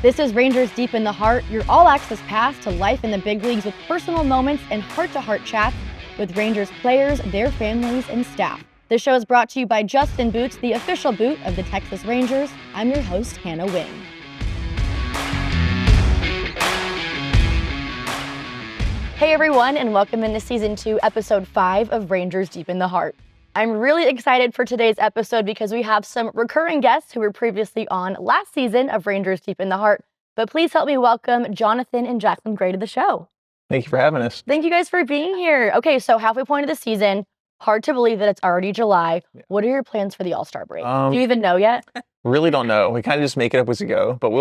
This is Rangers Deep in the Heart, your all-access pass to life in the big leagues with personal moments and heart-to-heart chats with Rangers players, their families, and staff. This show is brought to you by Justin Boots, the official boot of the Texas Rangers. I'm your host, Hannah Wing. Hey everyone, and welcome into Season 2, Episode 5 of Rangers Deep in the Heart. I'm really excited for today's episode because we have some recurring guests who were previously on last season of Rangers Deep in the Heart. But please help me welcome Jonathan and Jacklyn Gray to the show. Thank you for having us. Thank you guys for being here. Okay, so halfway point of the season. Hard to believe that it's already July. Yeah. What are your plans for the All-Star break? Do you even know yet? Really don't know. We kind of just make it up as we go. But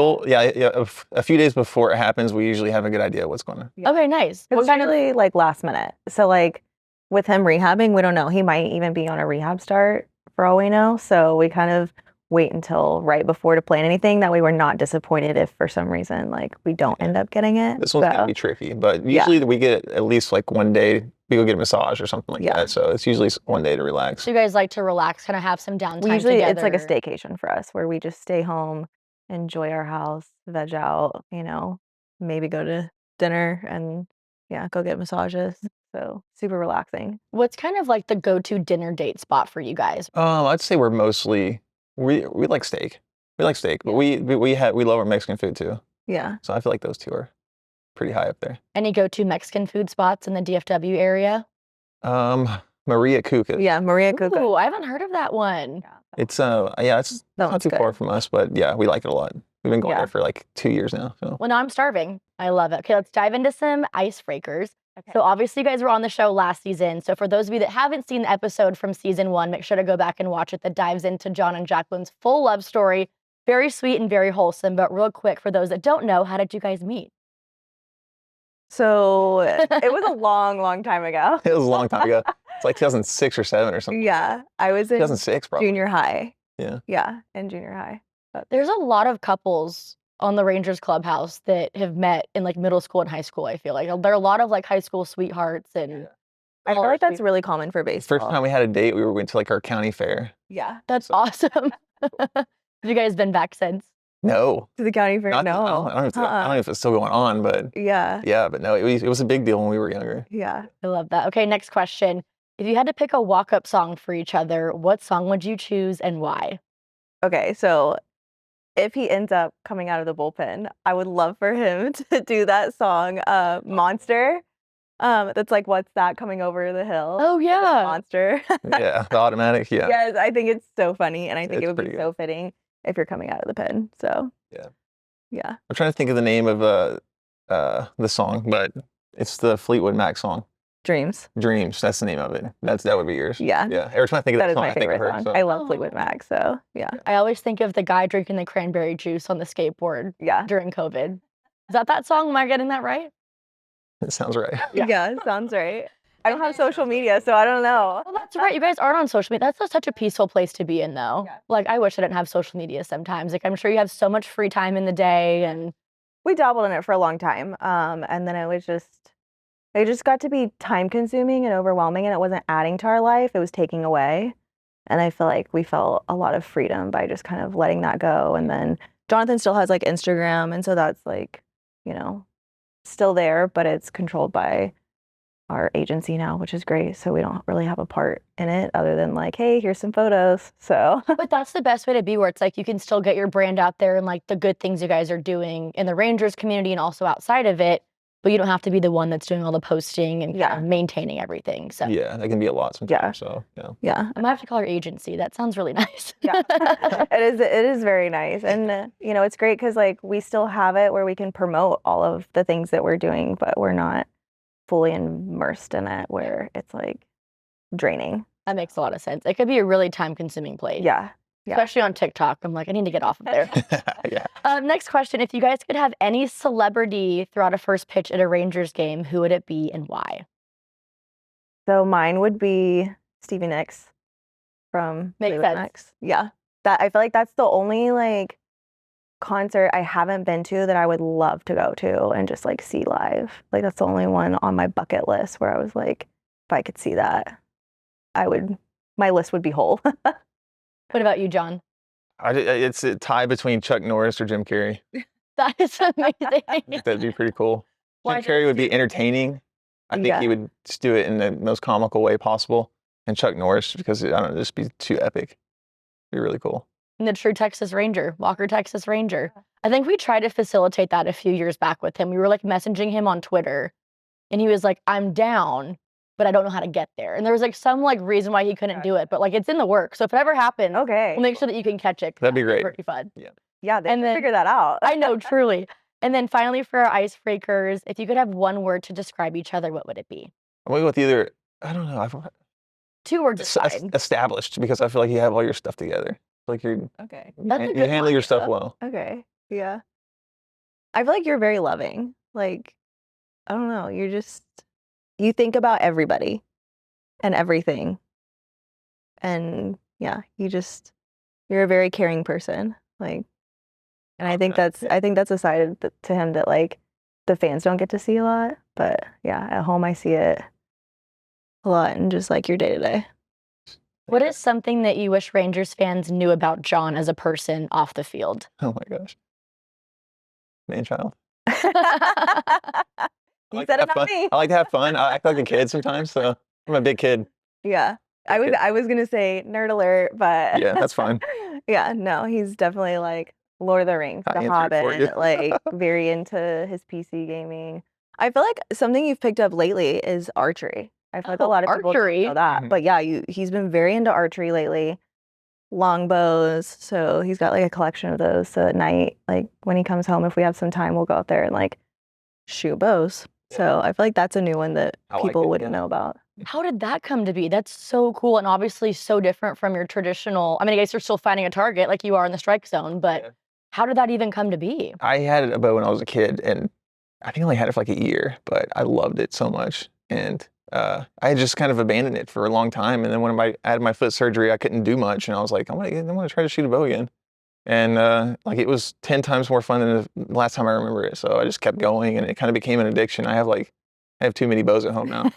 a few days before it happens, we usually have a good idea what's going on. Yeah. Okay, nice. It's really like last minute. So like with him rehabbing, we don't know. He might even be on a rehab start for all we know. So we kind of wait until right before to plan anything. That way we're not disappointed if for some reason like we don't end up getting it. This one's gonna be tricky, but usually we get at least like one day. We go get a massage or something like that. So it's usually one day to relax. So you guys like to relax, kind of have some downtime usually together. It's like a staycation for us where we just stay home, enjoy our house, veg out, maybe go to dinner and go get massages. So super relaxing. What's kind of like the go-to dinner date spot for you guys? I'd say we're mostly, we like steak. We like steak, but we love our Mexican food too. Yeah. So I feel like those two are pretty high up there. Any go-to Mexican food spots in the DFW area? Maria Cuca. Yeah, Maria Cuca. Ooh, I haven't heard of that one. It's it's not too far from us, but yeah, we like it a lot. We've been going there for like 2 years now. So. Well, now I'm starving. I love it. Okay, let's dive into some icebreakers. Okay. So obviously you guys were on the show last season. So for those of you that haven't seen the episode from season 1, make sure to go back and watch it. That dives into Jon and Jacklyn's full love story. Very sweet and very wholesome. But real quick, for those that don't know, how did you guys meet? So it was a long time ago. It was a long time ago. It's like 2006 or 7 or something. Yeah, I was in 2006 probably. Junior high. Yeah. Yeah, in junior high. But there's a lot of couples on the Rangers clubhouse that have met in like middle school and high school. I feel like there are a lot of like high school sweethearts and. I feel like that's really common for baseball. First time we had a date, we went to like our county fair. Yeah, that's awesome. Have you guys been back since? No. To the county fair? No. I don't know if it's still going on, but yeah, but no, it was a big deal when we were younger. Yeah. I love that. Okay, next question. If you had to pick a walk-up song for each other, what song would you choose and why? Okay, so if he ends up coming out of the bullpen, I would love for him to do that song, Monster. That's like, what's that coming over the hill? Oh, yeah. Monster. Yeah, the automatic, yeah. Yes, I think it's so funny, and I think it would be so fitting if you're coming out of the pen. So yeah. I'm trying to think of the name of the song, but it's the Fleetwood Mac song. Dreams. That's the name of it. That would be yours. Yeah. Yeah. Every time I think of that song, is my favorite song. So. I love Fleetwood Mac, so yeah. I always think of the guy drinking the cranberry juice on the skateboard during COVID. Is that song? Am I getting that right? It sounds right. Yeah, it sounds right. I don't have social media, so I don't know. Well, that's right. You guys aren't on social media. That's such a peaceful place to be in, though. Yeah. Like, I wish I didn't have social media sometimes. Like, I'm sure you have so much free time in the day, and we dabbled in it for a long time. And then it just got to be time consuming and overwhelming, and it wasn't adding to our life. It was taking away. And I feel like we felt a lot of freedom by just kind of letting that go. And then Jonathan still has like Instagram. And so that's like, still there, but it's controlled by our agency now, which is great. So we don't really have a part in it other than like, hey, here's some photos. So but that's the best way to be, where it's like you can still get your brand out there and like the good things you guys are doing in the Rangers community and also outside of it, but you don't have to be the one that's doing all the posting and kind of maintaining everything. So yeah, that can be a lot sometimes. So yeah. I might have to call your agency. That sounds really nice. Yeah. It is very nice. And it's great because like we still have it where we can promote all of the things that we're doing, but we're not fully immersed in it where it's like draining. That makes a lot of sense. It could be a really time-consuming place. Yeah. Especially on TikTok. I'm like, I need to get off of there. Yeah. Next question. If you guys could have any celebrity throw out a first pitch at a Rangers game, who would it be and why? So mine would be Stevie Nicks from Makes sense. Nicks. Yeah. I feel like that's the only like concert I haven't been to that I would love to go to and just like see live. Like that's the only one on my bucket list where I was like, if I could see that, my list would be whole. What about you, Jon? It's a tie between Chuck Norris or Jim Carrey. That is amazing. That'd be pretty cool. Why Jim does Carrey would be he- entertaining. I think he would just do it in the most comical way possible. And Chuck Norris, because I don't know, just be too epic. Be really cool. And the true Texas Ranger, Walker Texas Ranger. I think we tried to facilitate that a few years back with him. We were like messaging him on Twitter, and he was like, "I'm down, but I don't know how to get there." And there was like some like reason why he couldn't do it, but like it's in the works. So if it ever happens, we'll make sure that you can catch it. That'd be great. Pretty fun. Yeah, they can figure that out. I know, truly. And then finally for our icebreakers, if you could have one word to describe each other, what would it be? I'm going with either, I don't know, 2 words is fine. established, because I feel like you have all your stuff together. Like you handle your stuff well. Okay. Yeah. I feel like you're very loving. Like, I don't know. You think about everybody and everything. And yeah, you're a very caring person. Like, and I think that's a side to him that like the fans don't get to see a lot. But yeah, at home I see it a lot in just like your day to day. What is something that you wish Rangers fans knew about Jon as a person off the field? Oh my gosh. Man-child. You said it, not me. I like to have fun. I act like a kid sometimes, so I'm a big kid. Yeah. I was gonna say nerd alert, but yeah, that's fine. Yeah, no, he's definitely like Lord of the Rings, The Hobbit, like very into his PC gaming. I feel like something you've picked up lately is archery. I feel like a lot of people don't know that, but yeah, he's been very into archery lately. Longbows, so he's got like a collection of those. So at night, like when he comes home, if we have some time, we'll go out there and like shoot bows. Yeah. So I feel like that's a new one that people wouldn't know about. How did that come to be? That's so cool and obviously so different from your traditional. I mean, I guess you're still finding a target like you are in the strike zone, but how did that even come to be? I had a bow when I was a kid, and I think I only had it for like a year, but I loved it so much. And I just kind of abandoned it for a long time. And then when I had my foot surgery, I couldn't do much. And I was like, I'm gonna try to shoot a bow again. And like it was 10 times more fun than the last time I remember it. So I just kept going, and it kind of became an addiction. I have too many bows at home now,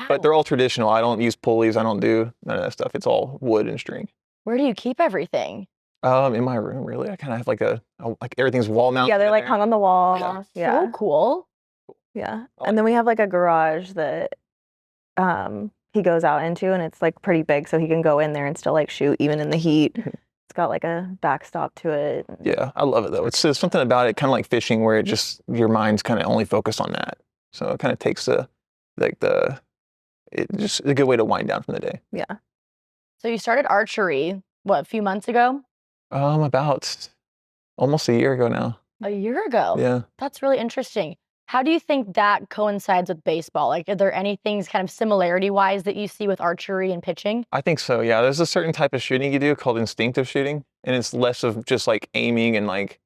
but they're all traditional. I don't use pulleys. I don't do none of that stuff. It's all wood and string. Where do you keep everything? In my room, really. I kind of have like like everything's wall mounted. Yeah, they're like hung on the wall. So cool. Yeah, and then we have like a garage that he goes out into, and it's like pretty big, so he can go in there and still like shoot even in the heat. It's got like a backstop to it. Yeah, I love it though. It's something about it, kind of like fishing, where it just your mind's kind of only focused on that. So it kind of takes it's just a good way to wind down from the day. Yeah. So you started archery, what, a few months ago? About almost a year ago now. A year ago? Yeah. That's really interesting. How do you think that coincides with baseball? Like, are there any things kind of similarity-wise that you see with archery and pitching? I think so, yeah. There's a certain type of shooting you do called instinctive shooting, and it's less of just like aiming and like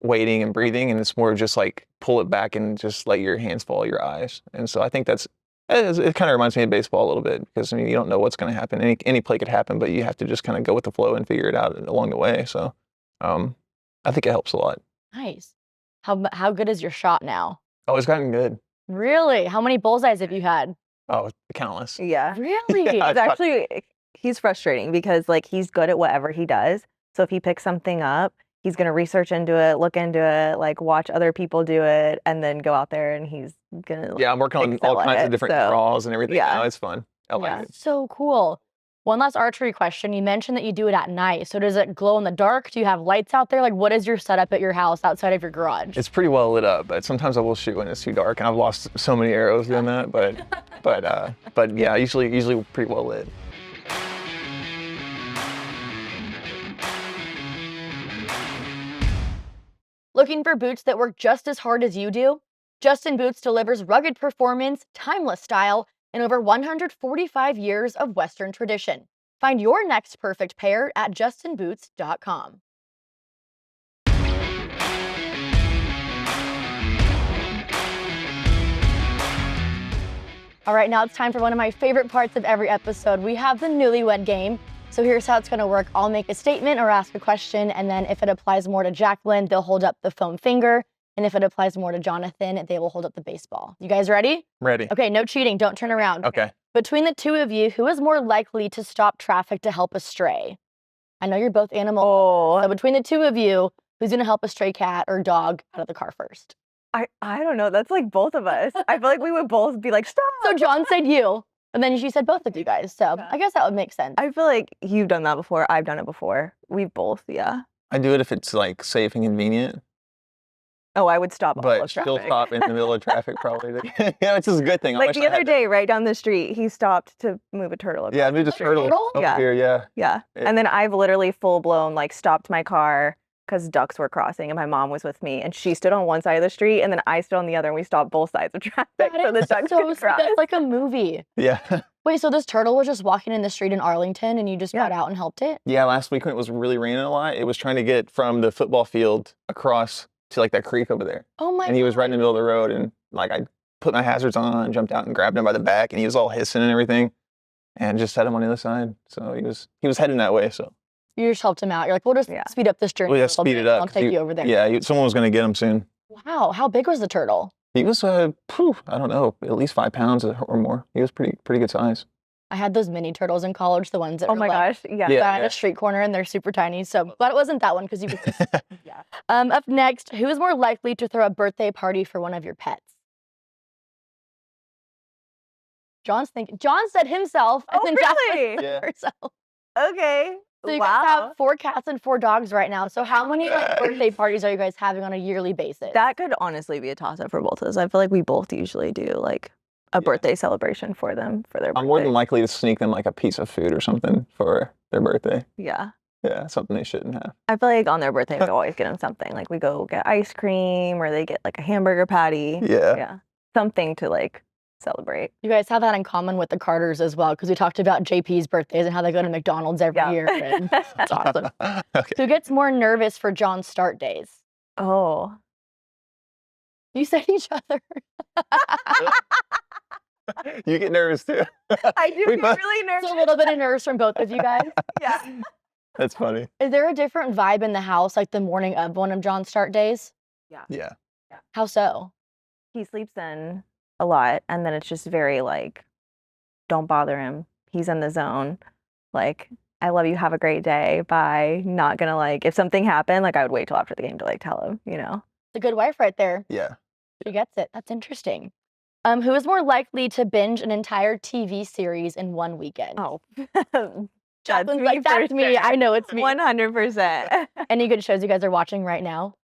waiting and breathing, and it's more just like pull it back and just let your hands follow your eyes. And so I think it kind of reminds me of baseball a little bit, because I mean, you don't know what's going to happen. Any play could happen, but you have to just kind of go with the flow and figure it out along the way. So I think it helps a lot. Nice. How good is your shot now? Oh, it's gotten good. Really? How many bullseyes have you had? Oh, countless. Yeah. Really? Yeah, it's actually, he's frustrating because like he's good at whatever he does. So if he picks something up, he's going to research into it, look into it, like watch other people do it, and then go out there and he's going to I'm working on all kinds of different draws and everything. Yeah. Now it's fun. I like it. So cool. One last archery question. You mentioned that you do it at night. So does it glow in the dark? Do you have lights out there? Like, what is your setup at your house outside of your garage? It's pretty well lit up, but sometimes I will shoot when it's too dark, and I've lost so many arrows doing that. But yeah, usually pretty well lit. Looking for boots that work just as hard as you do? Justin Boots delivers rugged performance, timeless style, and over 145 years of Western tradition. Find your next perfect pair at justinboots.com. All right, now it's time for one of my favorite parts of every episode. We have the newlywed game. So here's how it's gonna work. I'll make a statement or ask a question, and then if it applies more to Jacklyn, they'll hold up the foam finger. And if it applies more to Jonathan, they will hold up the baseball. You guys ready? Ready. Okay, no cheating, don't turn around. Okay. Between the two of you, who is more likely to stop traffic to help a stray? I know you're both animals. So between the two of you, Who's gonna help a stray cat or dog out of the car first? I don't know. That's like both of us. I feel like we would both be like, stop. So Jon said you, and then she said both of you guys. So Yeah. I guess that would make sense. I feel like you've done that before. I've done it before. We've both, yeah. I do it if it's like safe and convenient, Oh, I would stop all but of still traffic. stop in the middle of traffic probably. Yeah, it's just a good thing. I Like wish the I other had day, right down the street, he stopped to move a turtle. Yeah, I across moved the a street. turtle Turtle? over Yeah. here. Yeah. Yeah. Yeah. And then I've literally full blown like stopped my car because ducks were crossing and my mom was with me and she stood on one side of the street and then I stood on the other and we stopped both sides of traffic so the ducks so could sweet. cross. That's like a movie. Yeah. Wait, so this turtle was just walking in the street in Arlington and you just got Yeah. out and helped it? Yeah, last week when it was really raining a lot, it was trying to get from the football field across to like that creek over there. Oh my And he was right in God. the middle of the road and like I put my hazards on, jumped out and grabbed him by the back and he was all hissing and everything and just set him on the other side. So he was heading that way. So You just helped him out. You're like, we'll just Yeah. speed up this journey. well, a yeah, little speed bit, it up. I'll 'cause take you over there. Yeah, someone was going to get him soon. Wow. How big was the turtle? He was, I don't know, at least 5 pounds or more. He was pretty good size. I had those mini turtles in college, the ones that Oh are my like gosh. Yeah. Yeah. found at a street corner and they're super tiny. So glad it wasn't that one because you could. Yeah. Up next, who is more likely to throw a birthday party for one of your pets? Jon's thinking. Jon said himself, and Oh, then Jacklyn really? said Yeah. herself. Okay. So you wow. guys have 4 cats and 4 dogs right now. So how many like birthday parties are you guys having on a yearly basis? That could honestly be a toss up for both of us. I feel like we both usually do like a Yeah. birthday celebration for them for their birthday. I'm more than likely to sneak them like a piece of food or something for their birthday. Yeah. Yeah, something they shouldn't have. I feel like on their birthday, we always get them something. Like we go get ice cream or they get like a hamburger patty. Yeah. Yeah. Something to like celebrate. You guys have that in common with the Carters as well, because we talked about JP's birthdays and how they go to McDonald's every Yeah. year. And that's awesome. Okay. Who gets more nervous for Jon's start days? Oh. You said each other. You get nervous too. I do We get both- really It's nervous. a little bit of nerves from both of you guys. Yeah. That's funny. Is there a different vibe in the house, like the morning of one of Jon's start days? Yeah. How so? He sleeps in a lot and then it's just very like, don't bother him. He's in the zone. Like, I love you. Have a great day. Bye. Not gonna like, if something happened, like I would wait till after the game to like tell him, you know? It's a good wife right there. Yeah. She gets it. That's interesting. Who is more likely to binge an entire TV series in one weekend? Oh. Jacklyn's like, that's me. I know it's me. 100%. Any good shows you guys are watching right now?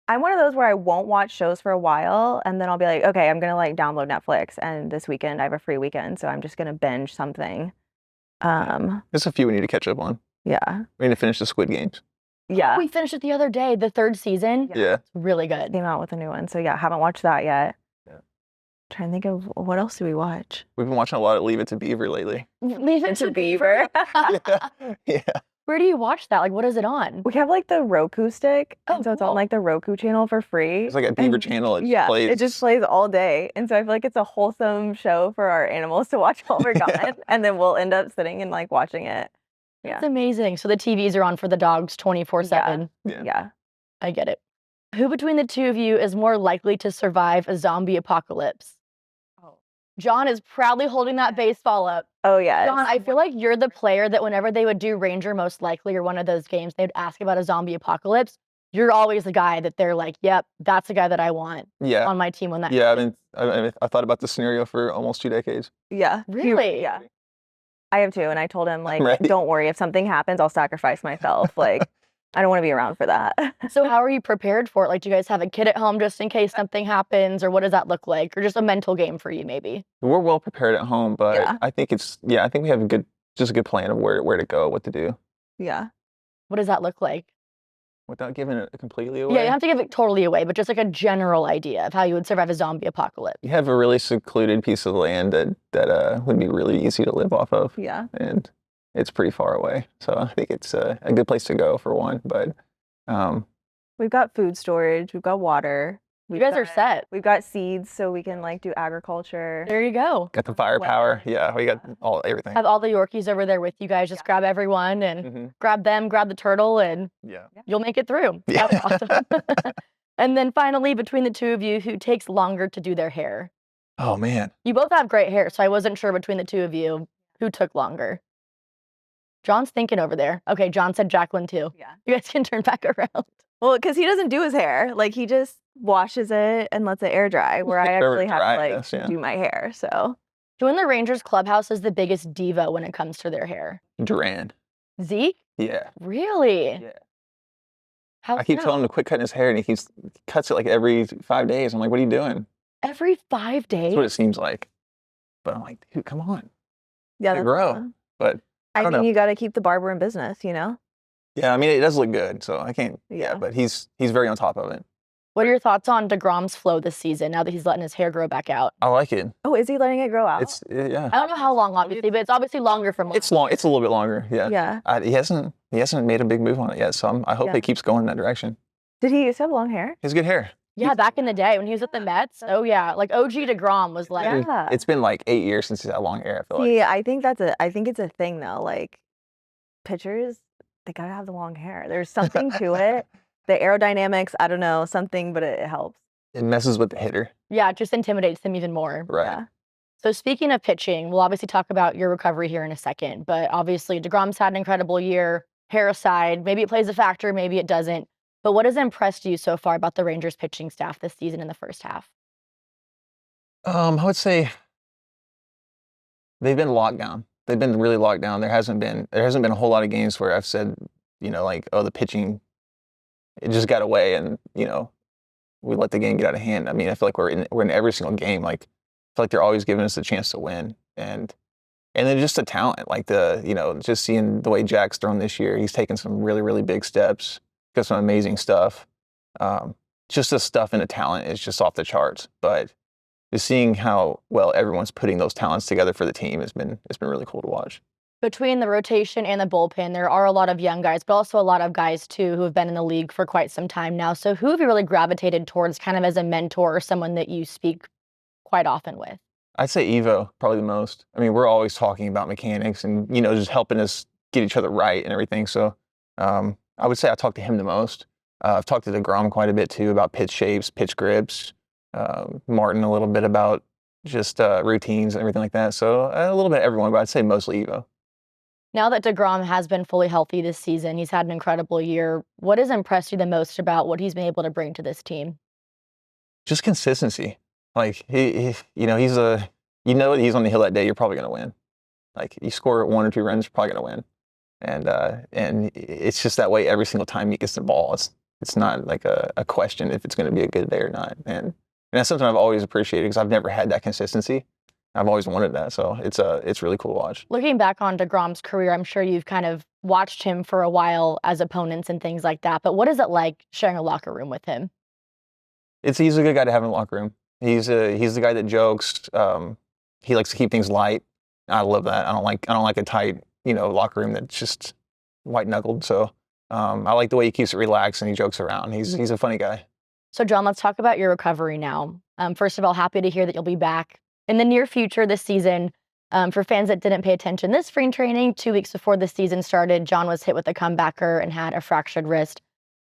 I'm one of those where I won't watch shows for a while and then I'll be like, okay, I'm gonna like download Netflix and this weekend I have a free weekend, so I'm just gonna binge something. There's a few we need to catch up on. Yeah. We need to finish the Squid Games. Yeah. We finished it the other day, the 3rd season. Yeah. Yeah. It's really good. Came out with a new one. So yeah, haven't watched that yet. Yeah. Trying to think of what else do we watch? We've been watching a lot of Leave It to Beaver lately. Leave it It's a to beaver. Yeah. Yeah. Where do you watch that? Like, what is it on? We have like the Roku stick. Oh, and so it's cool. on like the Roku channel for free. It's like a Beaver And channel. It yeah, plays. it just plays all day. And so I feel like it's a wholesome show for our animals to watch while we're Yeah. gone. And then we'll end up sitting and like watching it. Yeah. It's amazing. So the TVs are on for the dogs 24/7. Yeah. Yeah. I get it. Who between the two of you is more likely to survive a zombie apocalypse? Oh. Jon is proudly holding that baseball up. Oh yeah. Jon, I feel like you're the player that whenever they would do Ranger Most Likely or one of those games, they'd ask about a zombie apocalypse. You're always the guy that they're like, yep, that's the guy that I want Yeah. on my team when that Yeah. I thought about the scenario for almost 2 decades. Yeah. Really? Yeah. I have too. And I told him like, ready. don't worry, if something happens, I'll sacrifice myself. Like, I don't want to be around for that. So how are you prepared for it? Like, do you guys have a kid at home just in case something happens, or what does that look like? Or just a mental game for you, maybe? We're well prepared at home, but Yeah. I think I think we have a good plan of where to go, what to do, Yeah. What does that look like? without giving it completely away. Yeah, you don't have to give it totally away, but just like a general idea of how you would survive a zombie apocalypse. You have a really secluded piece of land that would be really easy to live off of, Yeah. and it's pretty far away. So I think it's a good place to go for one. But We've got food storage. We've got water. You guys are set. We've got seeds so we can like do agriculture. There you go. got the firepower. Yeah, we got everything. Have all the Yorkies over there with you guys. Just grab everyone and hmm grab them, grab the turtle, and Yeah. you'll make it through. Yeah. That's awesome. And then finally, between the two of you, who takes longer to do their hair? Oh man. You both have great hair, so I wasn't sure between the two of you who took longer. Jon's thinking over there. Okay, Jon said Jacklyn too. Yeah. You guys can turn back around. Well, because he doesn't do his hair. Like, he just washes it and lets it air dry, where I actually have dry, to, I like, guess, yeah. do my hair, so. Who in the Rangers clubhouse is the biggest diva when it comes to their hair? Duran. Zeke? Yeah. Really? Yeah. How I keep so? telling him to quit cutting his hair, and he cuts it like every 5 days. I'm like, what are you doing? Every 5 days? That's what it seems like. But I'm like, dude, come on. Yeah, Let it grow. But I I don't think know. you got to keep the barber in business, you know? Yeah, I mean, it does look good, so I can't. Yeah. But he's very on top of it. What are your thoughts on DeGrom's flow this season now that he's letting his hair grow back out? I like it. Oh, is he letting it grow out? Yeah. I don't know how long, obviously, but it's obviously longer from It's long. It's a little bit longer. Yeah. Yeah. He hasn't made a big move on it yet, so I hope Yeah. it keeps going in that direction. Did he used to have long hair? He has good hair. Yeah, back in the day when he was at the Mets. Oh yeah, like OG DeGrom was like. Yeah. It's been like 8 years since he's had long hair. I feel like. See, I think it's a thing though. Like, pitchers, they gotta have the long hair. There's something to it. The aerodynamics, I don't know, something, but it helps. It messes with the hitter. Yeah, it just intimidates them even more. Right. Yeah. So speaking of pitching, we'll obviously talk about your recovery here in a second, but obviously DeGrom's had an incredible year, hair aside. Maybe it plays a factor, maybe it doesn't. But what has impressed you so far about the Rangers pitching staff this season in the first half? I would say they've been locked down. They've been really locked down. There hasn't been a whole lot of games where I've said, like, oh, the pitching, it just got away, and we let the game get out of hand. I mean, I feel like we're in every single game. Like, I feel like they're always giving us a chance to win, and then just the talent, like just seeing the way Jack's thrown this year. He's taken some really, really big steps, got some amazing stuff. Just the stuff and the talent is just off the charts. But just seeing how well everyone's putting those talents together for the team it's been really cool to watch. Between the rotation and the bullpen, there are a lot of young guys, but also a lot of guys too who have been in the league for quite some time now. So who have you really gravitated towards kind of as a mentor or someone that you speak quite often with? I'd say Evo, probably the most. I mean, we're always talking about mechanics and, just helping us get each other right and everything. So I would say I talk to him the most. I've talked to DeGrom quite a bit too about pitch shapes, pitch grips. Martin a little bit about just routines and everything like that. So a little bit of everyone, but I'd say mostly Evo. Now that DeGrom has been fully healthy this season, he's had an incredible year. What has impressed you the most about what he's been able to bring to this team? Just consistency. Like he's he's on the hill that day, you're probably going to win. Like you score 1 or 2 runs, you're probably going to win. And it's just that way every single time he gets the ball. It's not like a question if it's going to be a good day or not. And that's something I've always appreciated because I've never had that consistency. I've always wanted that, so it's really cool to watch. Looking back on DeGrom's career, I'm sure you've kind of watched him for a while as opponents and things like that. But what is it like sharing a locker room with him? He's a good guy to have in the locker room. He's the guy that jokes. He likes to keep things light. I love that. I don't like a tight locker room that's just white knuckled. So I like the way he keeps it relaxed and he jokes around. He's a funny guy. So Jon, let's talk about your recovery now. First of all, happy to hear that you'll be back in the near future this season. For fans that didn't pay attention, this spring training, 2 weeks before the season started, Jon was hit with a comebacker and had a fractured wrist.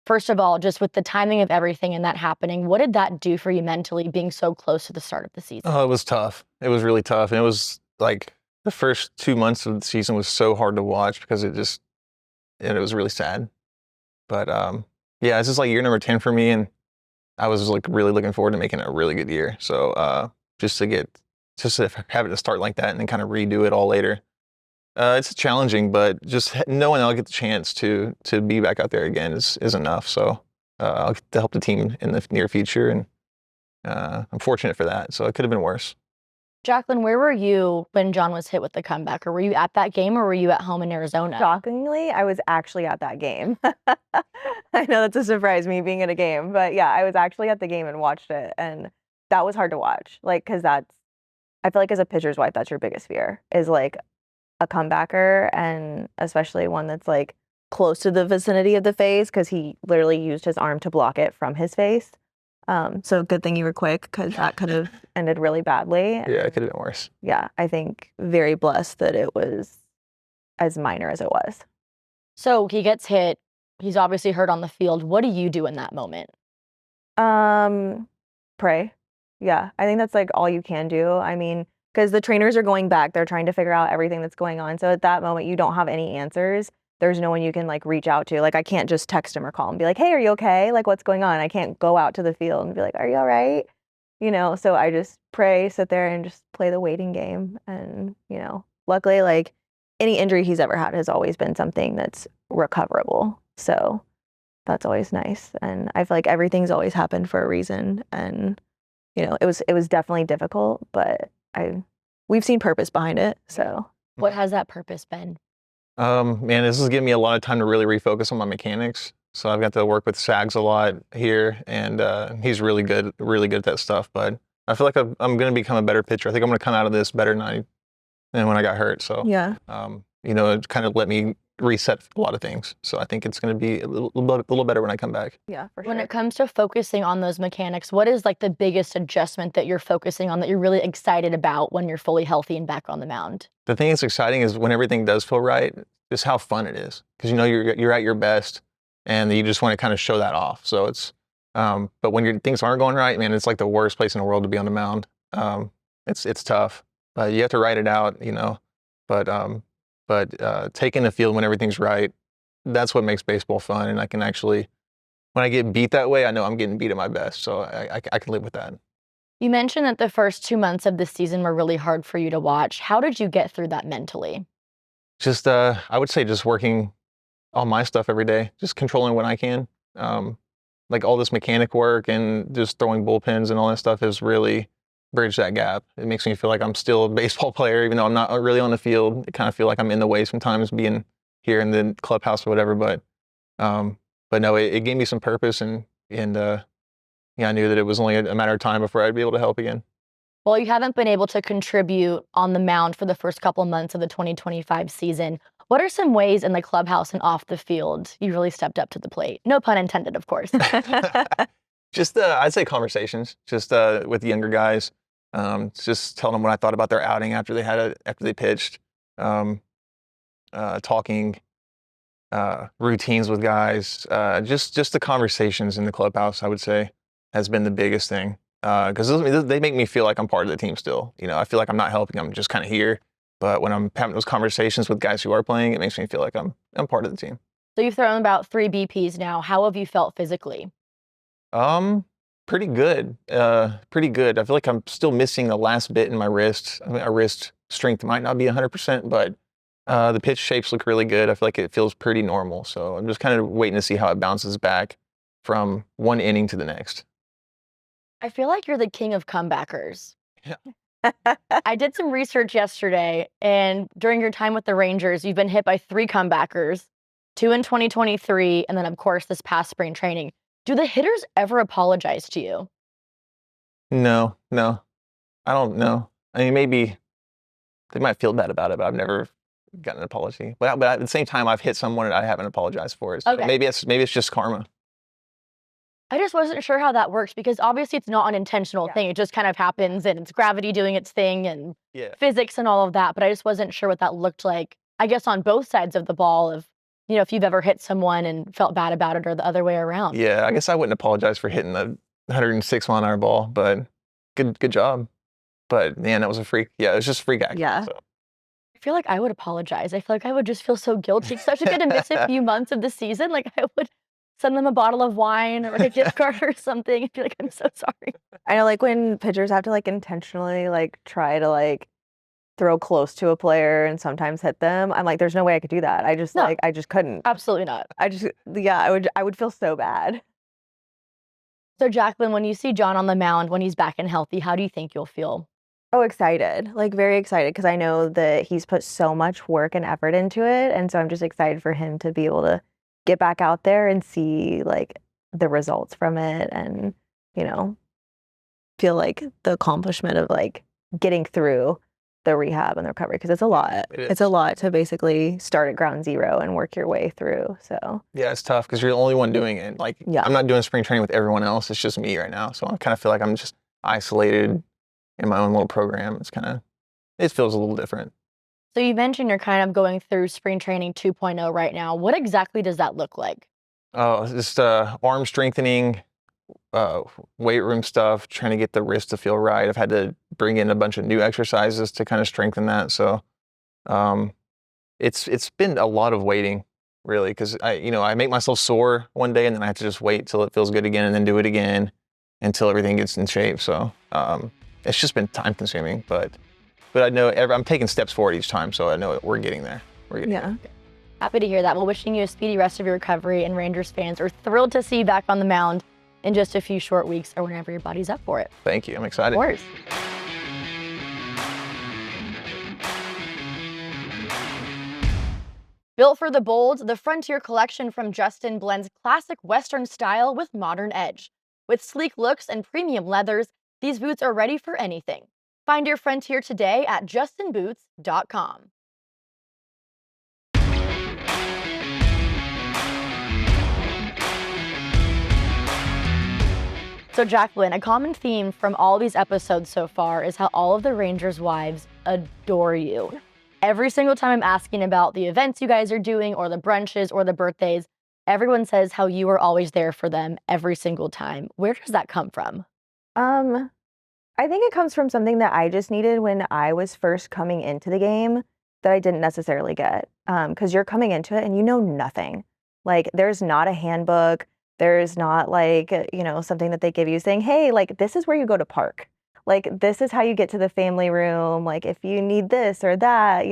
First of all, just with the timing of everything and that happening, what did that do for you mentally, being so close to the start of the season? Oh, it was tough. It was really tough. And it was like the first 2 months of the season was so hard to watch because it was really sad. But yeah, this is like year number 10 for me, and I was like really looking forward to making a really good year. So just to have it to start like that and then kind of redo it all later, it's challenging. But just knowing I'll get the chance to be back out there again is enough. So I'll get to help the team in the near future, and I'm fortunate for that. So it could have been worse. Jacklyn, where were you when Jon was hit with the comebacker? Were you at that game or were you at home in Arizona? Shockingly, I was actually at that game. I know that's a surprise, me being at a game, but yeah, I was actually at the game and watched it, and that was hard to watch. Like, because I feel like as a pitcher's wife, that's your biggest fear, is like a comebacker, and especially one that's like close to the vicinity of the face, because he literally used his arm to block it from his face. So good thing you were quick, because that could have ended really badly. Yeah, it could have been worse. Yeah, I think very blessed that it was as minor as it was. So he gets hit. He's obviously hurt on the field. What do you do in that moment? Pray. Yeah, I think that's like all you can do. I mean, because the trainers are going back. They're trying to figure out everything that's going on. So at that moment, you don't have any answers. There's no one you can like reach out to. Like I can't just text him or call him and be like, hey, are you okay? Like what's going on? I can't go out to the field and be like, are you all right? You know, so I just pray, sit there and just play the waiting game. And, you know, luckily like any injury he's ever had has always been something that's recoverable. So that's always nice. And I feel like everything's always happened for a reason. And, you know, it was definitely difficult, but we've seen purpose behind it. So What has that purpose been? Man, this is giving me a lot of time to really refocus on my mechanics. So I've got to work with Sags a lot here, and he's really good at that stuff. But I feel like I'm going to become a better pitcher. I think I'm going to come out of this better than when I got hurt. So yeah. You know, it kind of let me reset a lot of things. So I think it's going to be a little better when I come back. Yeah, for sure. When it comes to focusing on those mechanics, what is like the biggest adjustment that you're focusing on that you're really excited about when you're fully healthy and back on the mound? The thing that's exciting is when everything does feel right, just how fun it is. Because you know you're at your best, and you just want to kind of show that off. So it's, but when things aren't going right, man, it's like the worst place in the world to be on the mound. It's tough, but you have to write it out, you know. But taking the field when everything's right, that's what makes baseball fun. And I can actually, when I get beat that way, I know I'm getting beat at my best. So I can live with that. You mentioned that the first 2 months of the season were really hard for you to watch. How did you get through that mentally? Just, I would say just working on my stuff every day, just controlling what I can. Like all this mechanic work and just throwing bullpens and all that stuff has really bridged that gap. It makes me feel like I'm still a baseball player, even though I'm not really on the field. I kind of feel like I'm in the way sometimes being here in the clubhouse or whatever, but no, it gave me some purpose and yeah, I knew that it was only a matter of time before I'd be able to help again. Well, you haven't been able to contribute on the mound for the first couple months of the 2025 season. What are some ways in the clubhouse and off the field you really stepped up to the plate? No pun intended, of course. Just, I'd say conversations, just with the younger guys. Just telling them what I thought about their outing after they pitched. Talking routines with guys. Just the conversations in the clubhouse, I would say, has been the biggest thing. Because they make me feel like I'm part of the team still. You know, I feel like I'm not helping. I'm just kind of here. But when I'm having those conversations with guys who are playing, it makes me feel like I'm part of the team. So you've thrown about 3 BPs now. How have you felt physically? Pretty good. Pretty good. I feel like I'm still missing the last bit in my wrist. I mean, my wrist strength might not be 100%, but the pitch shapes look really good. I feel like it feels pretty normal. So I'm just kind of waiting to see how it bounces back from one inning to the next. I feel like you're the king of comebackers. Yeah. I did some research yesterday, and during your time with the Rangers, you've been hit by 3 comebackers, 2 in 2023, and then, of course, this past spring training. Do the hitters ever apologize to you? No. I don't know. I mean, maybe they might feel bad about it, but I've never gotten an apology. But at the same time, I've hit someone and I haven't apologized for it. So Okay. maybe it's just karma. I just wasn't sure how that works because obviously it's not an intentional thing. It just kind of happens and it's gravity doing its thing and physics and all of that. But I just wasn't sure what that looked like, I guess, on both sides of the ball of, you know, if you've ever hit someone and felt bad about it or the other way around. Yeah, I guess I wouldn't apologize for hitting the 106-mile-an-hour ball, but good job. But man, that was a freak. Yeah, it was just a freak accident. Yeah. So. I feel like I would apologize. I feel like I would just feel so guilty, especially if I had to miss a few months of the season. Like I would send them a bottle of wine or a gift card or something and be like, I'm so sorry. I know, like when pitchers have to like intentionally like try to like throw close to a player and sometimes hit them. I'm like, there's no way I could do that. I just I just couldn't. Absolutely not. I would feel so bad. So Jacklyn, when you see Jon on the mound, when he's back and healthy, how do you think you'll feel? Oh, excited. Like very excited because I know that he's put so much work and effort into it. And so I'm just excited for him to be able to get back out there and see like the results from it and, you know, feel like the accomplishment of like getting through the rehab and the recovery because it's a lot. It's a lot to basically start at ground zero and work your way through. So yeah, it's tough because you're the only one doing it. Like I'm not doing spring training with everyone else. It's just me right now. So I kind of feel like I'm just isolated in my own little program. It feels a little different. So you mentioned you're kind of going through spring training 2.0 right now. What exactly does that look like? Oh, just arm strengthening, weight room stuff, trying to get the wrist to feel right. I've had to bring in a bunch of new exercises to kind of strengthen that. So it's been a lot of waiting, really, because I make myself sore one day and then I have to just wait till it feels good again and then do it again until everything gets in shape. So it's just been time consuming, but I know I'm taking steps forward each time, so I know we're getting there. Yeah. Happy to hear that. Well, wishing you a speedy rest of your recovery, and Rangers fans are thrilled to see you back on the mound in just a few short weeks or whenever your body's up for it. Thank you. I'm excited. Of course. Built for the bold, the Frontier collection from Justin blends classic Western style with modern edge. With sleek looks and premium leathers, these boots are ready for anything. Find your Frontier today at justinboots.com. So Jacklyn, a common theme from all these episodes so far is how all of the Rangers' wives adore you. Every single time I'm asking about the events you guys are doing or the brunches or the birthdays, everyone says how you are always there for them every single time. Where does that come from? I think it comes from something that I just needed when I was first coming into the game that I didn't necessarily get. Because you're coming into it and you know nothing. Like, there's not a handbook. There's not something that they give you saying, hey, like, this is where you go to park. Like, this is how you get to the family room. Like, if you need this or that,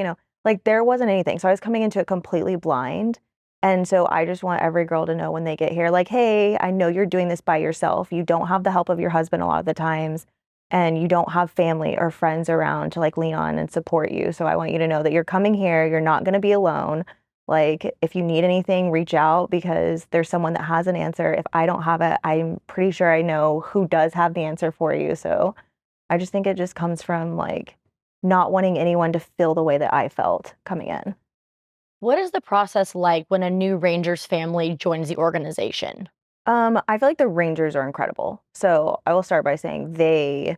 like, there wasn't anything. So I was coming into it completely blind. And so I just want every girl to know when they get here, like, hey, I know you're doing this by yourself. You don't have the help of your husband a lot of the times, and you don't have family or friends around to like lean on and support you. So I want you to know that you're coming here. You're not going to be alone. Like, if you need anything, reach out because there's someone that has an answer. If I don't have it, I'm pretty sure I know who does have the answer for you. So I just think it just comes from like not wanting anyone to feel the way that I felt coming in. What is the process like when a new Rangers family joins the organization? I feel like the Rangers are incredible. So I will start by saying they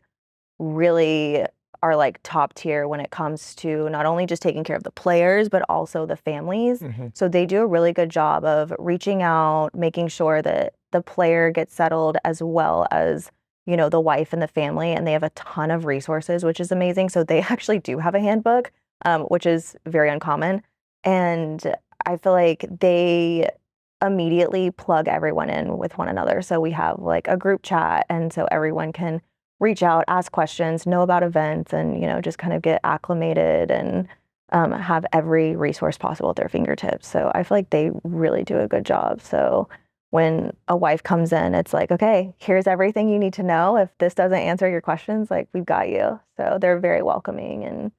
really are like top tier when it comes to not only just taking care of the players, but also the families. Mm-hmm. So they do a really good job of reaching out, making sure that the player gets settled as well as, the wife and the family. And they have a ton of resources, which is amazing. So they actually do have a handbook, which is very uncommon. And I feel like they immediately plug everyone in with one another. So we have like a group chat, and so everyone can reach out, ask questions, know about events, and just kind of get acclimated and have every resource possible at their fingertips. So I feel like they really do a good job. So when a wife comes in, it's like, okay, here's everything you need to know. If this doesn't answer your questions, like, we've got you. So they're very welcoming, and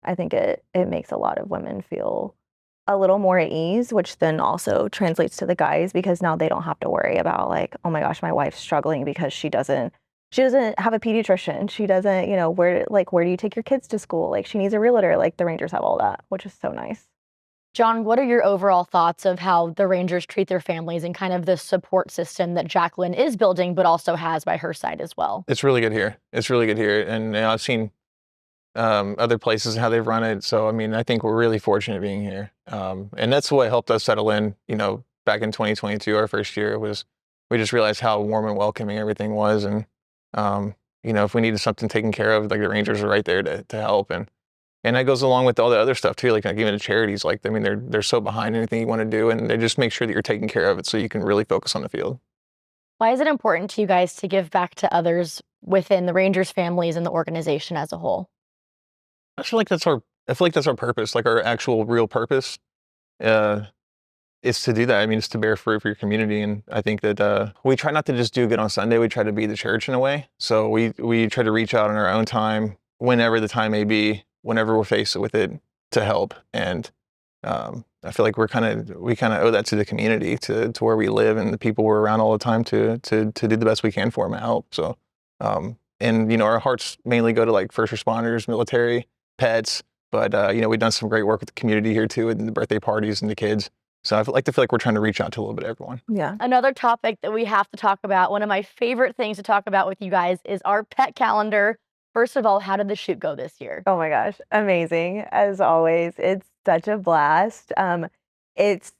I think it makes a lot of women feel a little more at ease, which then also translates to the guys because now they don't have to worry about like, oh my gosh, my wife's struggling because she doesn't have a pediatrician. She doesn't, where do you take your kids to school? Like, she needs a realtor. Like, the Rangers have all that, which is so nice. Jon, what are your overall thoughts of how the Rangers treat their families and kind of the support system that Jacklyn is building, but also has by her side as well? It's really good here. And I've seen other places and how they've run it. So, I mean, I think we're really fortunate being here. And that's what helped us settle in, back in 2022, our first year, was we just realized how warm and welcoming everything was. And, if we needed something taken care of, like, the Rangers are right there to help. And that goes along with all the other stuff too, like even the charities. Like, I mean, they're so behind anything you want to do, and they just make sure that you're taking care of it so you can really focus on the field. Why is it important to you guys to give back to others within the Rangers families and the organization as a whole? I feel like that's our purpose, like our actual real purpose, is to do that. I mean, it's to bear fruit for your community. And I think that we try not to just do good on Sunday. We try to be the church in a way. So we try to reach out on our own time, whenever the time may be, whenever we're faced with it, to help. And I feel like we kind of owe that to the community, to where we live and the people we're around all the time, to do the best we can for them and help. So, and our hearts mainly go to like first responders, military, pets, but we've done some great work with the community here too, and the birthday parties and the kids. So I like to feel like we're trying to reach out to a little bit of everyone. Yeah. Another topic that we have to talk about, one of my favorite things to talk about with you guys, is our pet calendar. First of all, how did the shoot go this year? Oh my gosh, amazing. As always, it's such a blast. It's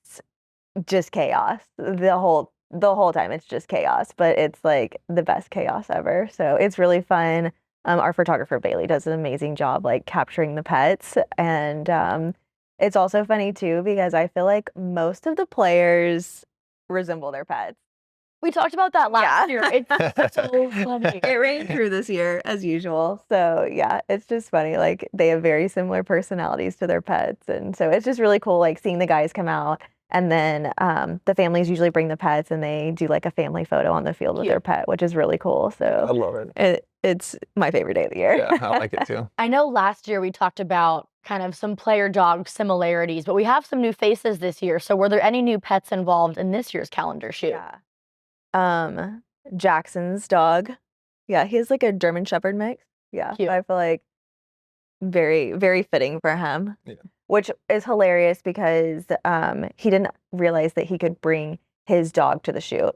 just chaos. The whole the whole time it's just chaos, but it's like the best chaos ever. So it's really fun. Our photographer Bailey does an amazing job like capturing the pets, and it's also funny too because I feel like most of the players resemble their pets. We talked about that last year. It's so funny. It rang true this year as usual. So yeah, it's just funny. Like they have very similar personalities to their pets, and so it's just really cool. Like seeing the guys come out, and then the families usually bring the pets, and they do like a family photo on the field with their pet, which is really cool. I So love it. it's my favorite day of the year. Yeah, I like it too. I know last year we talked about kind of some player dog similarities, but we have some new faces this year. So were there any new pets involved in this year's calendar shoot? Yeah. Jackson's dog. Yeah, he has like a German Shepherd mix. Yeah, Cute. I feel like very, very fitting for him. Yeah. Which is hilarious because he didn't realize that he could bring his dog to the shoot.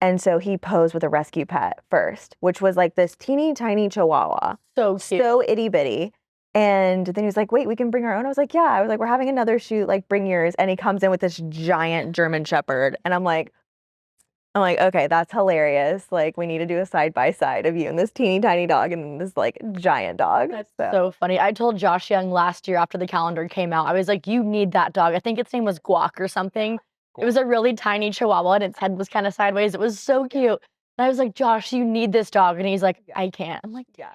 And so he posed with a rescue pet first, which was like this teeny tiny Chihuahua. So cute. So itty bitty. And then he was like, wait, we can bring our own. I was like, yeah. I was like, we're having another shoot, like bring yours. And he comes in with this giant German Shepherd. And I'm like, okay, that's hilarious. Like, we need to do a side by side of you and this teeny tiny dog and this like giant dog. That's so funny. I told Josh Young last year after the calendar came out, I was like, you need that dog. I think its name was Guac or something. It was a really tiny Chihuahua and its head was kind of sideways. It was so cute. And I was like, Josh, you need this dog. And he's like, I can't. I'm like, yeah.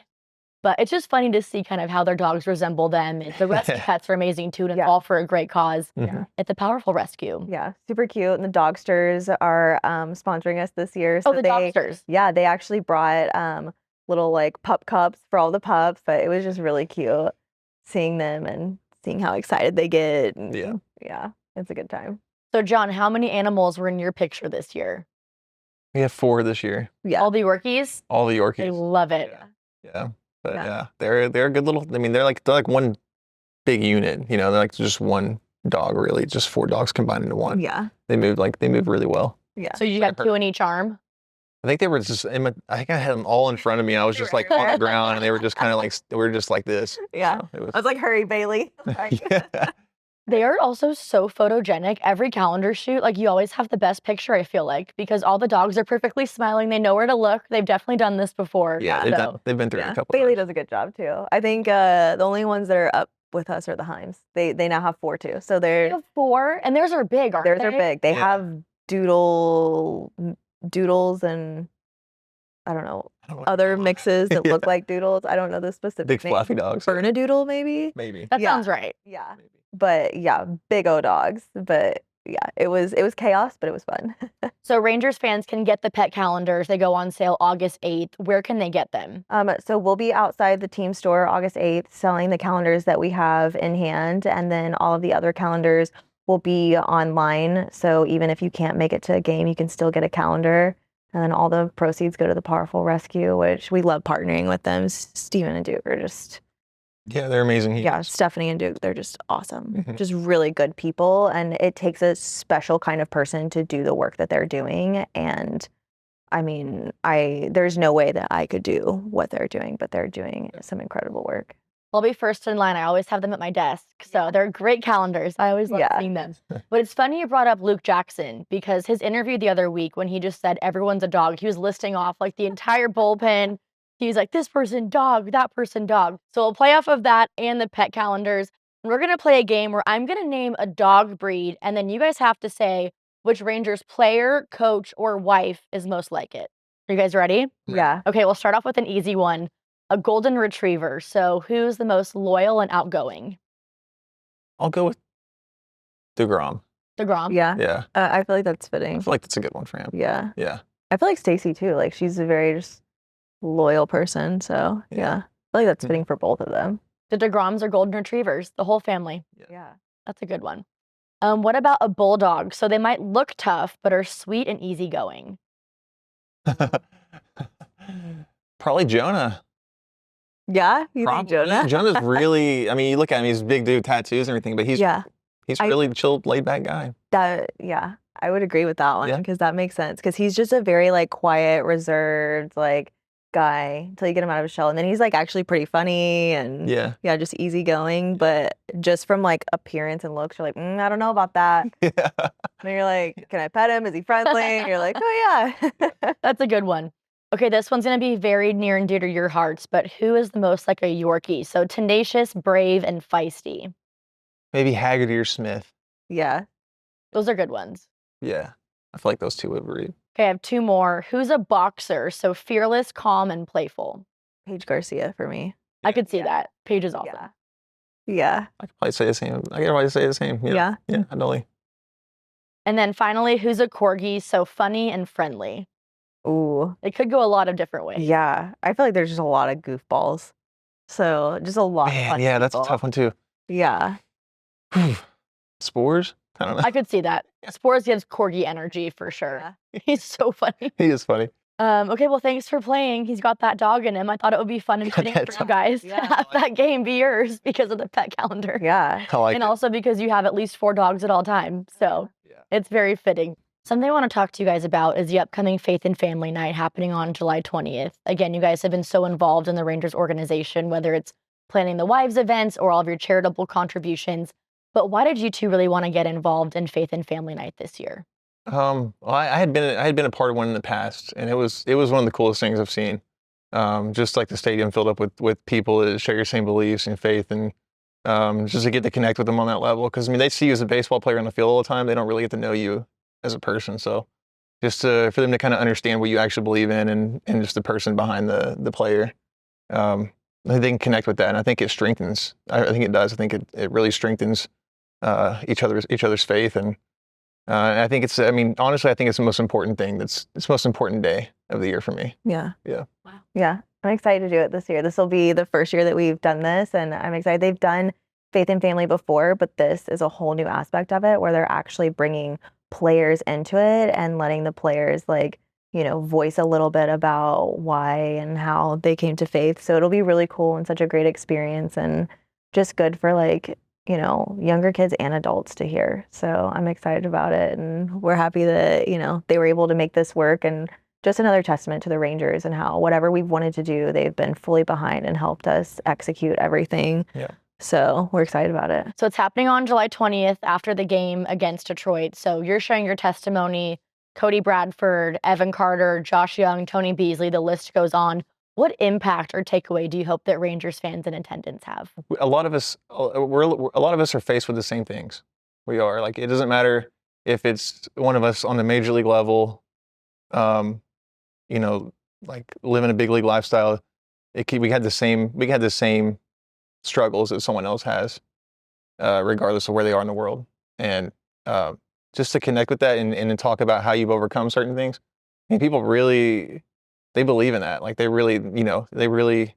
But it's just funny to see kind of how their dogs resemble them. And the rescue pets are amazing too, and it's all for a great cause. Mhm. It's a powerful rescue. Yeah, super cute. And the Dogsters are sponsoring us this year. So Oh, the Dogsters. Yeah, they actually brought little like pup cups for all the pups, but it was just really cute seeing them and seeing how excited they get. And yeah, it's a good time. So, John, how many animals were in your picture this year? We have 4 this year. Yeah. All the Yorkies? All the Yorkies. I love it. Yeah. But yeah, they're a good little. I mean, they're like one big unit. You know, they're like just one dog, really, just 4 dogs combined into one. Yeah. They move really well. Yeah. So you got 2 in each arm? I think they were just. I think I had them all in front of me. I was just like on the ground, and they were just kind of like we were just like this. Yeah. So it was, I was like, hurry, Bailey. yeah. They are also so photogenic. Every calendar shoot, like you always have the best picture, I feel like, because all the dogs are perfectly smiling. They know where to look. They've definitely done this before. Yeah, they've been through it a couple Bailey times. does a good job too. I think the only ones that are up with us are the Heims. They now have 4 too. So They they're have 4, and theirs are big, aren't theirs they? are big. They have doodles and I don't know other mixes that look like doodles. I don't know the specific Big name. fluffy dogs. Bernedoodle maybe. Maybe. That Yeah. sounds right. Yeah. But yeah, big O dogs. But yeah, it was chaos, but it was fun. So Rangers fans can get the pet calendars. They go on sale August 8th. Where can they get them? So we'll be outside the team store August 8th selling the calendars that we have in hand, and then all of the other calendars will be online. So even if you can't make it to a game, you can still get a calendar. And then all the proceeds go to the Powerful Rescue, which we love partnering with them. Steven and Duke are just Yeah, they're amazing. yeah, Stephanie and Duke, they're just awesome. Mhm. Just really good people. And it takes a special kind of person to do the work that they're doing. And I mean, there's no way that I could do what they're doing, but they're doing some incredible work. I'll be first in line. I always have them at my desk. So they're great calendars. I always love seeing them. But it's funny you brought up Luke Jackson because his interview the other week when he just said everyone's a dog, he was listing off like the entire bullpen. He was like, this person dog, that person dog. So we'll play off of that and the pet calendars. And we're going to play a game where I'm going to name a dog breed. And then you guys have to say which Rangers player, coach, or wife is most like it. Are you guys ready? Yeah. Okay, we'll start off with an easy one. A golden retriever. So who's the most loyal and outgoing? I'll go with DeGrom. DeGrom? Yeah. Yeah. I feel like that's I fitting. feel like that's a good one for him. Yeah. Yeah. I feel like Stacy too. Like she's a very just loyal person. So yeah. I feel like that's fitting for both of them. The DeGroms are golden retrievers, the whole family. Yeah. That's a good one. What about a bulldog? So they might look tough, but are sweet and easygoing. Probably Jonah. Yeah. You think Jonah? Jonah's really, I mean, you look at him, he's big dude, tattoos and everything, but he's really chill, laid back guy. Yeah. I would agree with that one Yeah. because that makes sense. Because he's just a very like quiet, reserved, like guy until you get him out of his shell, and then he's like actually pretty funny and Yeah. just easygoing. But just from like appearance and looks, you're like, I don't know about that. Yeah. And you're like, can I pet him? Is he friendly? And you're like, oh yeah. That's a good one. Okay, this one's gonna be very near and dear to your hearts, but who is the most like a Yorkie? So tenacious, brave, and feisty. Maybe Haggerty or Smith. Yeah. Those are good ones. Yeah. I feel like those two would read. Okay, I have two more. Who's a boxer? So fearless, calm, and playful. Paige Garcia for me. I could see Yeah. that. Paige is awesome. Yeah. I could probably say the same. I could probably say the same. Yeah. Yeah, I totally. And then finally, who's a corgi? So funny and friendly. Ooh. It could go a lot of different ways. Yeah. I feel like there's just a lot of goofballs. So just a lot of Man, fun yeah, that's a people. tough one too. Yeah. Spores? I don't know. I could see that. Spores gives corgi energy for sure. Yeah. He's so funny. He is funny. Okay, well, thanks for playing. He's got that dog in him. I thought it would be fun and Got fitting that for you dog. guys Yeah. to have that game be yours because of the pet calendar. Yeah. I like And it. also because you have at least 4 dogs at all times. So Yeah. it's very fitting. Something I want to talk to you guys about is the upcoming Faith and Family Night happening on July 20th. Again, you guys have been so involved in the Rangers organization, whether it's planning the wives events or all of your charitable contributions. But why did you two really want to get involved in Faith and Family Night this year? Well, I had been a part of one in the past, and it was one of the coolest things I've seen. Just like the stadium filled up with people that share your same beliefs and faith, and just to get to connect with them on that level. Because I mean, they see you as a baseball player on the field all the time. They don't really get to know you as a person. So just for them to kind of understand what you actually believe in, and just the person behind the player, I think they can connect with that, and I think it strengthens. I think it does. I think it really strengthens each other's faith, and I think it's. I mean, honestly, I think it's the most important thing. It's the most important day of the year for me. Yeah. Yeah. Wow. Yeah. I'm excited to do it this year. This will be the first year that we've done this, and I'm excited. They've done Faith and Family before, but this is a whole new aspect of it where they're actually bringing players into it and letting the players voice a little bit about why and how they came to faith. So it'll be really cool and such a great experience, and just good for younger kids and adults to hear. So I'm excited about it, and we're happy that, they were able to make this work, and just another testament to the Rangers and how whatever we've wanted to do, they've been fully behind and helped us execute everything. Yeah. So we're excited about it. So it's happening on July 20th after the game against Detroit. So you're sharing your testimony. Cody Bradford, Evan Carter, Josh Young, Tony Beasley, the list goes on. What impact or takeaway do you hope that Rangers fans in attendance have? A lot of us are faced with the same things. We are. Like, it doesn't matter if it's one of us on the major league level, like living a big league lifestyle. We had the same struggles that someone else has, regardless of where they are in the world. And just to connect with that and to talk about how you've overcome certain things. And people really, they believe in that. Like, they really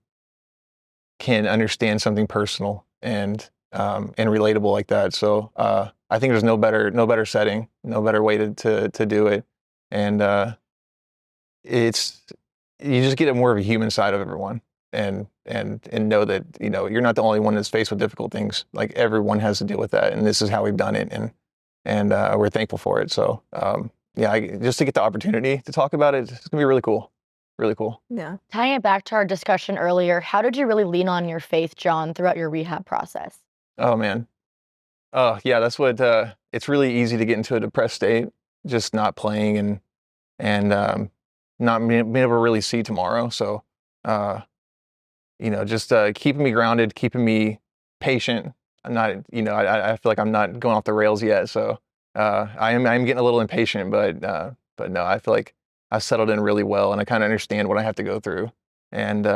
can understand something personal and relatable like that. So I think there's no better setting, no better way to do it. And you just get more of a human side of everyone, and know that you're not the only one that's faced with difficult things. Like, everyone has to deal with that, and this is how we've done it, and we're thankful for it. So just to get the opportunity to talk about it, it's gonna be really cool. Really cool. Yeah. Tying it back to our discussion earlier, how did you really lean on your faith, Jon, throughout your rehab process? Oh man. Yeah, that's what it's really easy to get into a depressed state, just not playing and not being able to really see tomorrow. So just keeping me grounded, keeping me patient. I'm not, I feel like I'm not going off the rails yet. So I'm getting a little impatient, but no, I feel like I've settled in really well, and I kind of understand what I have to go through, and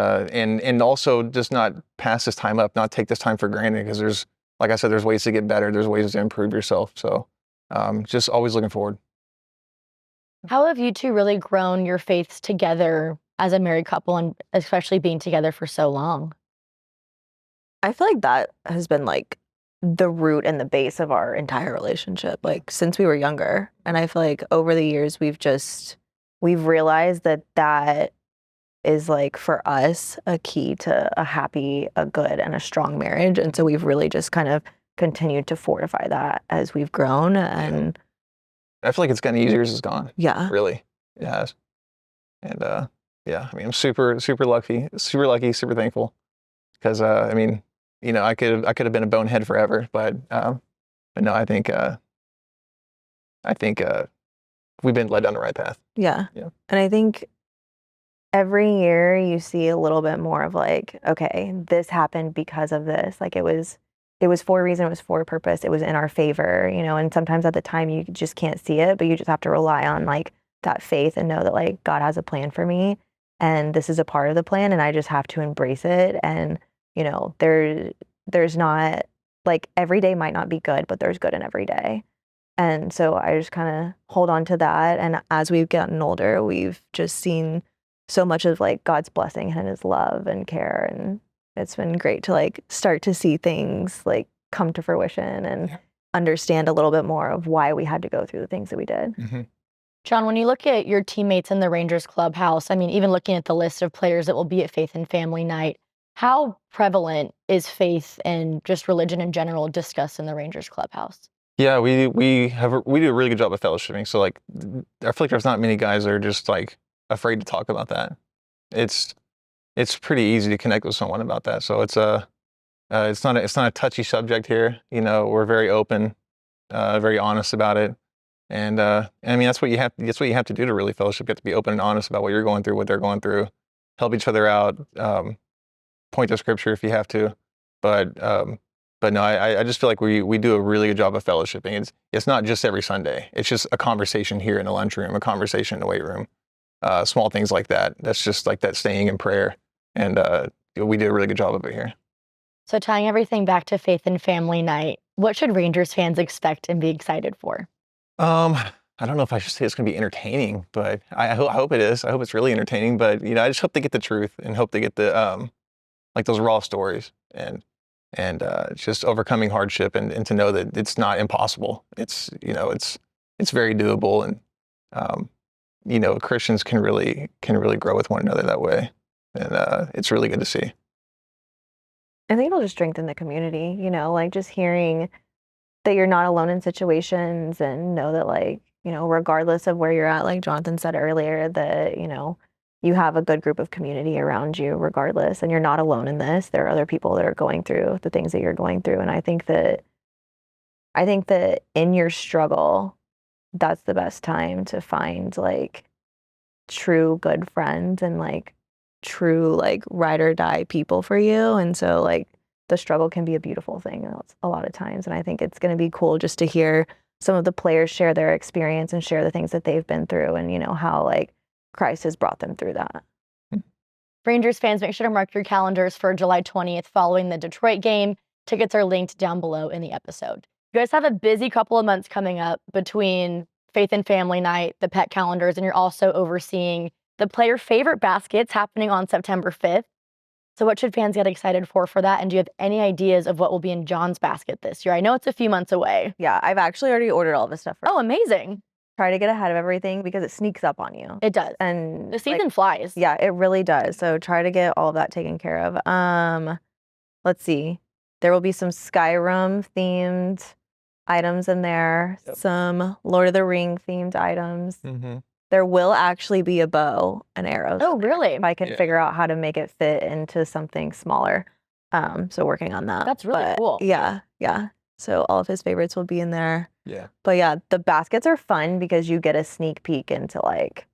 also just not pass this time up, not take this time for granted, because there's, like I said, there's ways to get better, there's ways to improve yourself. So just always looking forward. How have you two really grown your faiths together as a married couple, and especially being together for so long? I feel like that has been like the root and the base of our entire relationship, like since we were younger. And I feel like over the years, we've realized that is, like, for us, a key to a happy, a good, and a strong marriage. And so we've really just kind of continued to fortify that as we've grown. And I feel like it's gotten easier as it's gone. yeah. Really, it has. And Yeah, I mean, I'm super lucky, super thankful, because I mean, you know, I could have been a bonehead forever, but no, I think we've been led down the right path. Yeah. Yeah. And I think every year you see a little bit more of like, okay, this happened because of this. Like it was for a reason, it was for a purpose, it was in our favor, you know, and sometimes at the time you just can't see it, but you just have to rely on like that faith and know that like God has a plan for me and this is a part of the plan and I just have to embrace it. And, you know, there's not like every day might not be good, but there's good in every day. And so I just kind of hold on to that. And as we've gotten older, we've just seen so much of like God's blessing and his love and care. And it's been great to like start to see things like come to fruition and understand a little bit more of why we had to go through the things that we did. Mm-hmm. Jon, when you look at your teammates in the Rangers clubhouse, I mean, even looking at the list of players that will be at Faith and Family Night, how prevalent is faith and just religion in general discussed in the Rangers clubhouse? Yeah, we do a really good job of fellowshipping. So like, I feel like there's not many guys that are just like afraid to talk about that. It's pretty easy to connect with someone about that. So it's not a touchy subject here. You know, we're very open, very honest about it. And I mean, that's what you have to do to really fellowship. You have to be open and honest about what you're going through, what they're going through, help each other out, point to scripture if you have to. But no, I just feel like we do a really good job of fellowshipping. It's not just every Sunday. It's just a conversation here in the lunchroom, a conversation in the weight room, small things like that. That's just like that staying in prayer. And we do a really good job of it here. So tying everything back to Faith and Family Night, what should Rangers fans expect and be excited for? I don't know if I should say it's going to be entertaining, but I hope it is. I hope it's really entertaining. But you know, I just hope they get the truth and hope they get the like those raw stories and just overcoming hardship and to know that it's not impossible. It's, you know, it's very doable, and you know, Christians can really grow with one another that way, and it's really good to see. I think it'll just strengthen the community, you know, like just hearing that you're not alone in situations and know that like, you know, regardless of where you're at, like Jonathan said earlier, that, you know, you have a good group of community around you regardless, and you're not alone in this. There are other people that are going through the things that you're going through. And I think that in your struggle, that's the best time to find like true good friends and like true like ride or die people for you. And so like the struggle can be a beautiful thing a lot of times. And I think it's going to be cool just to hear some of the players share their experience and share the things that they've been through and, you know, how like Christ has brought them through that. Rangers fans, make sure to mark your calendars for July 20th following the Detroit game. Tickets are linked down below in the episode. You guys have a busy couple of months coming up between Faith and Family Night, the pet calendars, and you're also overseeing the player favorite baskets happening on September 5th. So what should fans get excited for that? And do you have any ideas of what will be in Jon's basket this year? I know it's a few months away. Yeah, I've actually already ordered all this stuff. Oh, amazing. Try to get ahead of everything because it sneaks up on you. It does. And the season flies. Yeah, it really does. So try to get all of that taken care of. Let's see. There will be some Skyrim themed items in there, some Lord of the Ring themed items. Mm-hmm. There will actually be a bow and arrows. Oh, really? If I can figure out how to make it fit into something smaller. So working on that. That's really cool. Yeah. So all of his favorites will be in there. Yeah. But yeah, the baskets are fun because you get a sneak peek into like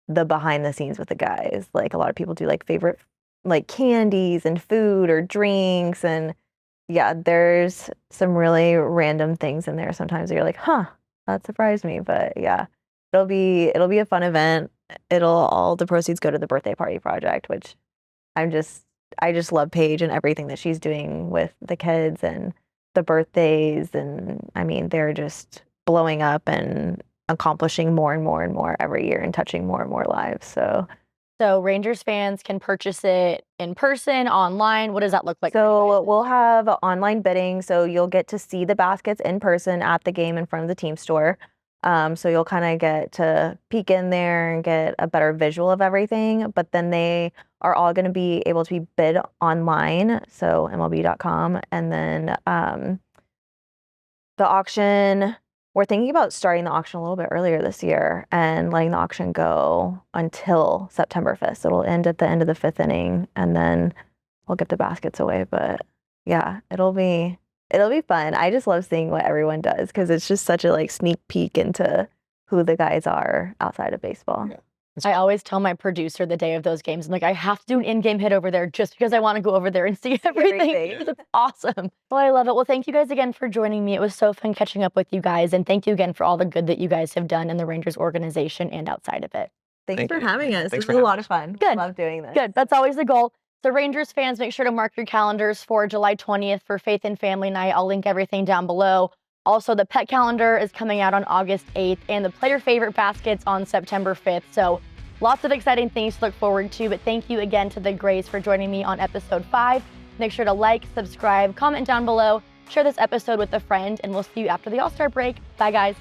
the behind the scenes with the guys. Like a lot of people do like favorite like candies and food or drinks, and yeah, there's some really random things in there sometimes that you're like, huh, that surprised me. But yeah, it'll be a fun event. All the proceeds go to the birthday party project, which I just love Paige and everything that she's doing with the kids and the birthdays. And I mean, they're just blowing up and accomplishing more and more and more every year and touching more and more lives. So Rangers fans can purchase it in person, online. What does that look like? So we'll have online bidding. So you'll get to see the baskets in person at the game in front of the team store. So you'll kind of get to peek in there and get a better visual of everything. But then they are all going to be able to be bid online. So MLB.com. And then the auction we're thinking about starting the auction a little bit earlier this year and letting the auction go until September 5th. So it'll end at the end of the 5th inning, and then we'll give the baskets away. But yeah, it'll be fun. I just love seeing what everyone does because it's just such a like sneak peek into who the guys are outside of baseball. Yeah. I always tell my producer the day of those games, I'm like, I have to do an in-game hit over there just because I want to go over there and see everything. Because it's awesome. Well, I love it. Well, thank you guys again for joining me. It was so fun catching up with you guys. And thank you again for all the good that you guys have done in the Rangers organization and outside of it. Thanks Thank for you. having us. Thanks This for was a having lot us. of fun. Good. Love doing this. Good. That's always the goal. So Rangers fans, make sure to mark your calendars for July 20th for Faith and Family Night. I'll link everything down below. Also, the pet calendar is coming out on August 8th and the player favorite baskets on September 5th. So lots of exciting things to look forward to. But thank you again to the Grays for joining me on episode 5. Make sure to like, subscribe, comment down below, share this episode with a friend, and we'll see you after the All-Star break. Bye, guys.